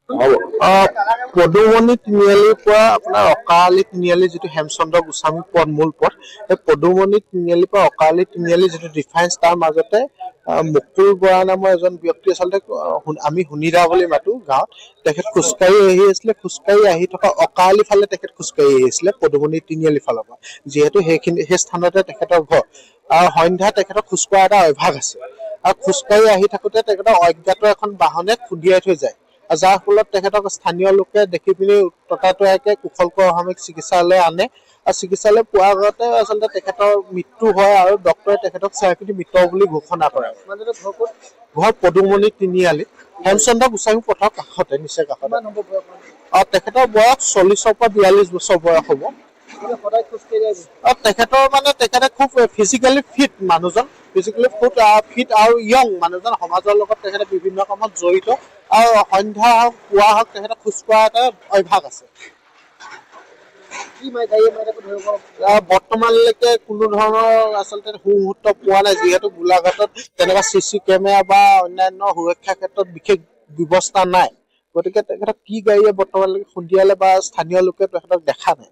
পদুমণি তিনিআলিৰ পৰা আপোনাৰ অকালি তিনিআলি যিটো হেমচন্দ্ৰ গোস্বামী পথ মূল পথ, সেই পদুমণি তিনিআলিৰ পৰা অকালি তিনিআলি যিটো ডিফাৰেঞ্চ তাৰ মাজতে মুকুল বৰা নামৰ এজন ব্যক্তি আচলতে আমি হুনিদা বুলি মাতো গাঁৱত। তেখেত খোজকাঢ়ি আহি আছিলে, খোজকাঢ়ি আহি থকা অকালি ফালে তেখেত খোজকাঢ়ি আহিছিলে পদুমণি তিনিআলি ফালৰ পৰা, যিহেতু সেই স্থানতে তেখেতৰ ঘৰ। আৰু সন্ধ্যা তেখেতৰ খোজকঢ়া এটা অভ্যাস আছে, আৰু খোজকাঢ়ি আহি থাকোতে তেখেতৰ অজ্ঞাত এখন বাহনে খুন্দিয়াই থৈ যায়, যাৰ ফলত তেখেতক স্থানীয় লোকে দেখি পিনি ততাতৈয়াকে কুশল কোঁৱৰসাময়িক চিকিৎসালয় আনে, আৰু চিকিৎসালয় পোৱাৰ আগতে আচলতে তেখেতৰ মৃত্যু হয় আৰু ডক্তৰে তেখেতক চাই পিনি মৃত বুলি ঘোষণা কৰে। ঘৰ পদুমণি তিনিআলি হেমচন্দ্ৰ গোস্বামী পথৰ কাষতে, নিচেই কাষতে। তেখেতৰ বয়স 40ৰ পৰা 42 বছৰ বয়স হ'ব। তেখেতে খুব ফিজিকেলি ফিট মানুহজন, ফিজিকেলি ফিট আৰু য়ং মানুহজন, সমাজৰ লগত তেখেতে বিভিন্ন কামত জড়িত, আৰু সন্ধ্যা হওক পুৱা হওক তেখেতে খোজকঢ়া এটা অভ্যাস আছে। বৰ্তমানলৈকে কোনো ধৰণৰ আচলতে সুমুহূৰ্ত পোৱা নাই, যিহেতু গোলাঘাটত তেনেকুৱা CC কেমেৰা বা অন্যান্য সুৰক্ষা ক্ষেত্ৰত বিশেষ ব্যৱস্থা নাই, গতিকে তেখেতক কি গাড়ীয়ে বৰ্তমানলৈকে খুন্দিয়ালে বা স্থানীয় লোকে তেখেতক দেখা নাই।